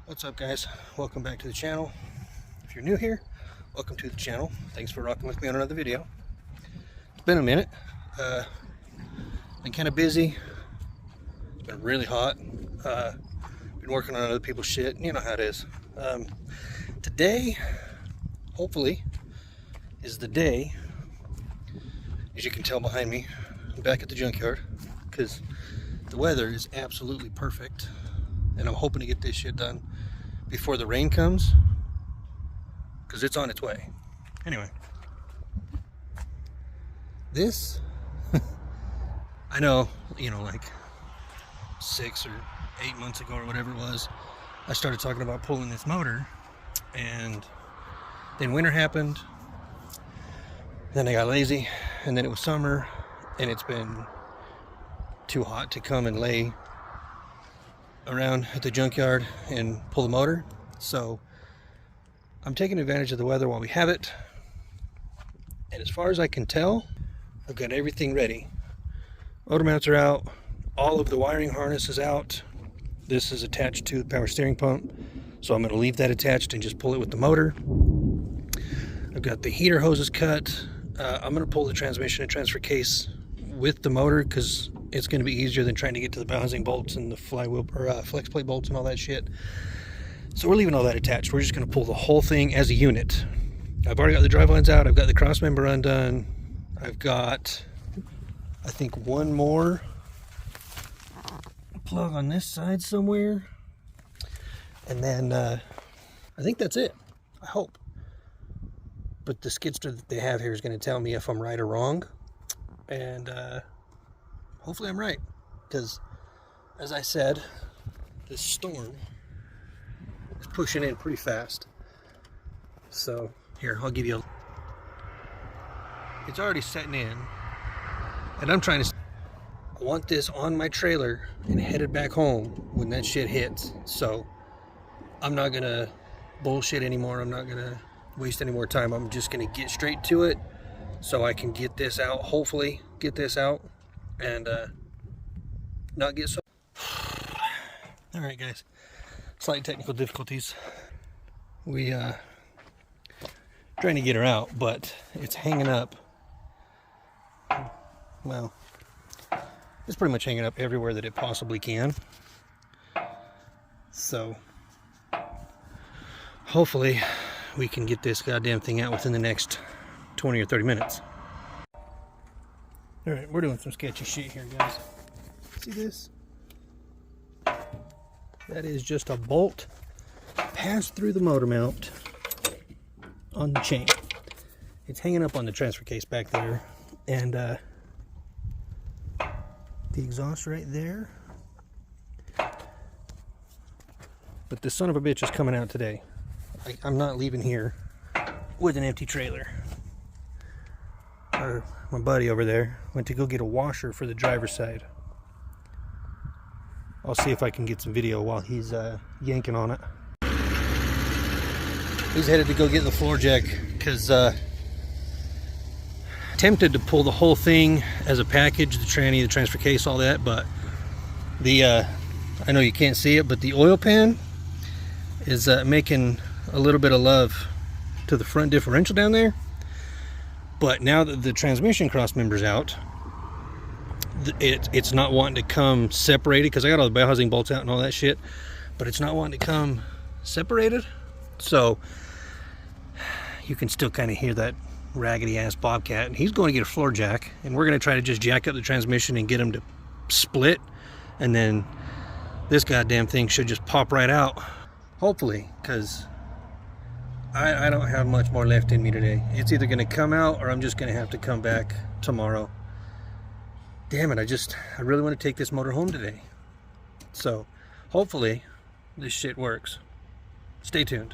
What's up, guys? Welcome back to the channel. If you're new here, welcome to the channel. Thanks for rocking with me on another video. It's been a minute. Been kind of busy. It's been really hot. Been working on other people's shit. You know how it is. Today, hopefully, is the day. As you can tell behind me, I'm back at the junkyard because the weather is absolutely perfect. And I'm hoping to get this shit done before the rain comes, because it's on its way. Anyway, this, I know, like 6 or 8 months ago or whatever it was, I started talking about pulling this motor, and then winter happened, then I got lazy, and then it was summer, and it's been too hot to come and lay around at the junkyard and pull the motor. So I'm taking advantage of the weather while we have it, and as far as I can tell, I've got everything ready. Motor mounts are out, all of the wiring harness is out. This is attached to the power steering pump, so I'm going to leave that attached and just pull it with the motor. I've got the heater hoses cut. I'm going to pull the transmission and transfer case with the motor because it's going to be easier than trying to get to the bell housing bolts and the flywheel or flex plate bolts and all that shit. So we're leaving all that attached. We're just going to pull the whole thing as a unit. I've already got the drive lines out. I've got the cross member undone. I've got, I think, one more plug on this side somewhere, and then I think that's it. I hope. But the skidster that they have here is going to tell me if I'm right or wrong, and hopefully I'm right, because as I said, this storm is pushing in pretty fast. So here, I'll give you it's already setting in, and I'm trying to, I want this on my trailer and headed back home when that shit hits. So I'm not gonna bullshit anymore. I'm not gonna waste any more time. I'm just gonna get straight to it so I can get this out, hopefully get this out, and not get so. All right, guys, slight technical difficulties. We trying to get her out, but it's hanging up. Well, it's pretty much hanging up everywhere that it possibly can. So hopefully we can get this goddamn thing out within the next 20 or 30 minutes. All right, we're doing some sketchy shit here, guys. See this? That is just a bolt passed through the motor mount on the chain. It's hanging up on the transfer case back there, and the exhaust right there. But the son of a bitch is coming out today. I'm not leaving here with an empty trailer. My buddy over there went to go get a washer for the driver's side. I'll see if I can get some video while he's yanking on it. He's headed to go get the floor jack because tempted to pull the whole thing as a package, the tranny, the transfer case, all that, but the I know you can't see it, but the oil pan is making a little bit of love to the front differential down there. But now that the transmission cross member's out, it's not wanting to come separated, because I got all the bell housing bolts out and all that shit, but it's not wanting to come separated. So you can still kind of hear that raggedy ass bobcat, and he's going to get a floor jack, and we're going to try to just jack up the transmission and get him to split, and then this goddamn thing should just pop right out, hopefully, because I don't have much more left in me today. It's either going to come out or I'm just going to have to come back tomorrow. Damn it, I really want to take this motor home today. So hopefully this shit works. Stay tuned.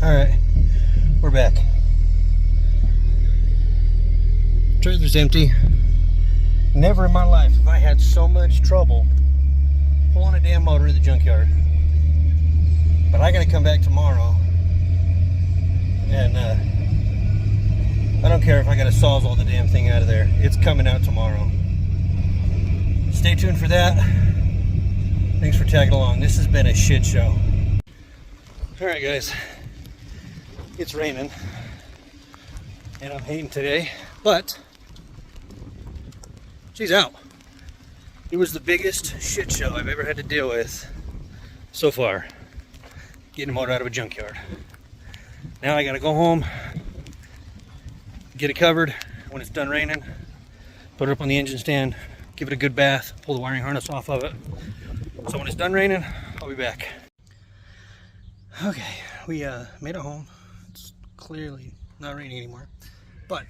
Alright, we're back. Trailer's empty. Never in my life have I had so much trouble pulling a damn motor to the junkyard. But I gotta come back tomorrow, and I don't care if I gotta sawzall the damn thing out of there. It's coming out tomorrow. Stay tuned for that. Thanks for tagging along. This has been a shit show. Alright guys, it's raining and I'm hating today, but she's out. It was the biggest shit show I've ever had to deal with so far, getting a motor out of a junkyard. Now I gotta go home, get it covered when it's done raining, put it up on the engine stand, give it a good bath, pull the wiring harness off of it. So when it's done raining, I'll be back. Okay, we made it home. It's clearly not raining anymore, but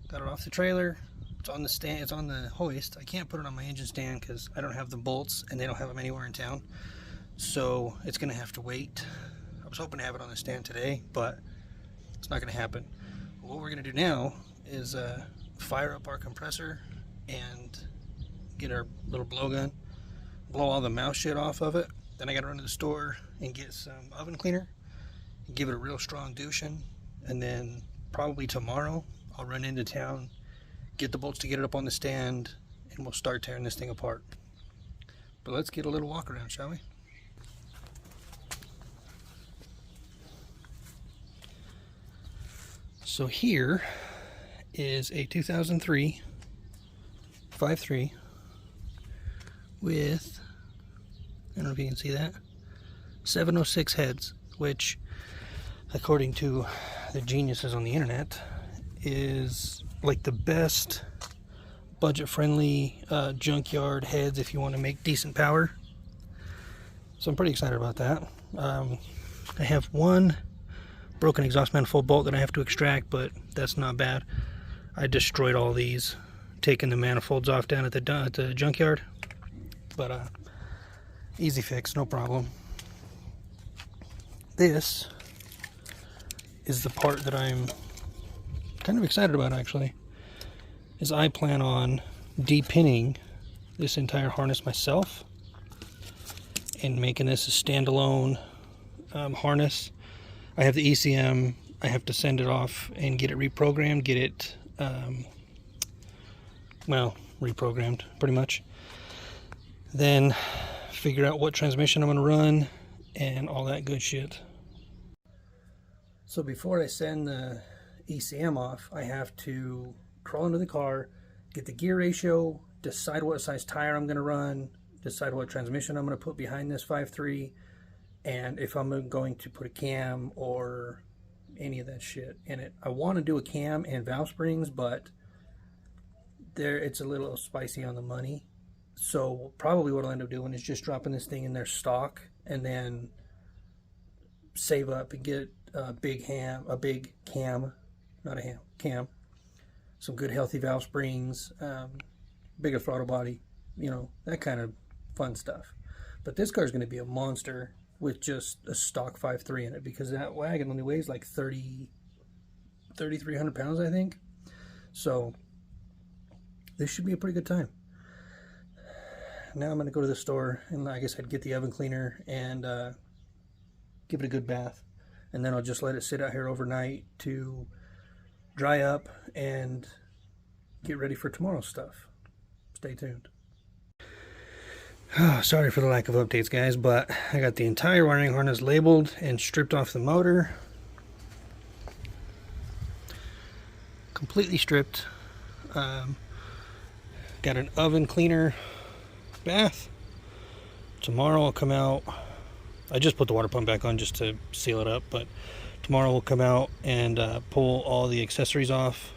got it off the trailer. It's on the stand, it's on the hoist. I can't put it on my engine stand because I don't have the bolts and they don't have them anywhere in town. So it's gonna have to wait. I was hoping to have it on the stand today, but it's not gonna happen. What we're gonna do now is fire up our compressor and get our little blowgun, blow all the mouse shit off of it. Then I gotta run to the store and get some oven cleaner, give it a real strong douching, and then probably tomorrow I'll run into town, get the bolts to get it up on the stand, and we'll start tearing this thing apart. But let's get a little walk around, shall we? So here is a 2003 5.3 with, I don't know if you can see that, 706 heads, which according to the geniuses on the internet is like the best budget-friendly junkyard heads if you want to make decent power. So I'm pretty excited about that. I have one broken exhaust manifold bolt that I have to extract, but that's not bad. I destroyed all these, taking the manifolds off down at the junkyard, but easy fix, no problem. This is the part that I'm kind of excited about, actually, is I plan on depinning this entire harness myself and making this a standalone harness. I have the ECM. I have to send it off and get it reprogrammed, get it well, reprogrammed pretty much, then figure out what transmission I'm going to run and all that good shit. So before I send the ECM off, I have to crawl into the car, get the gear ratio, decide what size tire I'm going to run, decide what transmission I'm going to put behind this 5.3, and if I'm going to put a cam or any of that shit in it. I want to do a cam and valve springs, but it's a little spicy on the money. So probably what I'll end up doing is just dropping this thing in their stock and then save up and get a big cam, some good healthy valve springs, bigger throttle body, you know, that kind of fun stuff. But this car is going to be a monster with just a stock 5.3 in it, because that wagon only weighs like 3,300 pounds, I think. So this should be a pretty good time. Now I'm going to go to the store and, like I said, get the oven cleaner and give it a good bath, and then I'll just let it sit out here overnight to dry up and get ready for tomorrow's stuff. Stay tuned. Oh, sorry for the lack of updates, guys, but I got the entire wiring harness labeled and stripped off the motor. Completely stripped. Got an oven cleaner bath. Tomorrow I'll come out. I just put the water pump back on just to seal it up, but tomorrow we'll come out and pull all the accessories off,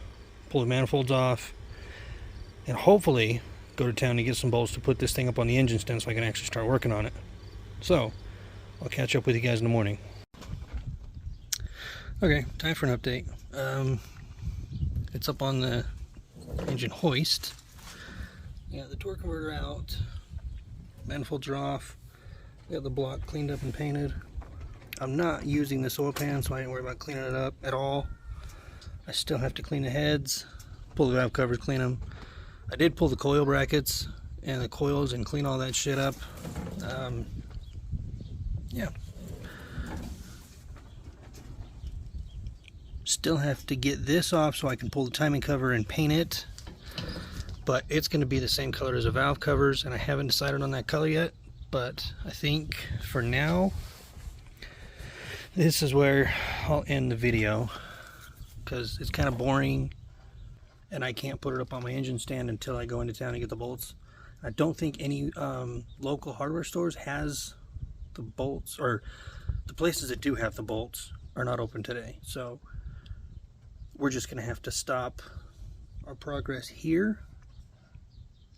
pull the manifolds off, and hopefully go to town to get some bolts to put this thing up on the engine stand so I can actually start working on it. So I'll catch up with you guys in the morning. Okay, time for an update. It's up on the engine hoist. Yeah, the torque converter out, manifolds are off, got the block cleaned up and painted. I'm not using this oil pan, so I didn't worry about cleaning it up at all. I still have to clean the heads, pull the valve covers, clean them. I did pull the coil brackets and the coils and clean all that shit up. Yeah. Still have to get this off so I can pull the timing cover and paint it. But it's going to be the same color as the valve covers, and I haven't decided on that color yet. But I think for now, this is where I'll end the video, because it's kind of boring and I can't put it up on my engine stand until I go into town and get the bolts. I don't think any local hardware stores has the bolts, or the places that do have the bolts are not open today. So we're just gonna have to stop our progress here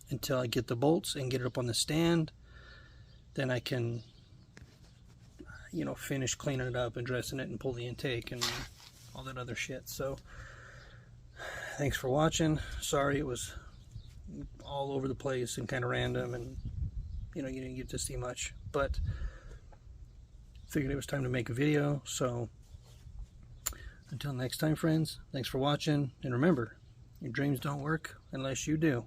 until I get the bolts and get it up on the stand. Then I can, you know, finish cleaning it up and dressing it and pull the intake and all that other shit. So thanks for watching. Sorry it was all over the place and kind of random, and you know, you didn't get to see much, but figured it was time to make a video. So until next time, friends, thanks for watching, and remember, your dreams don't work unless you do.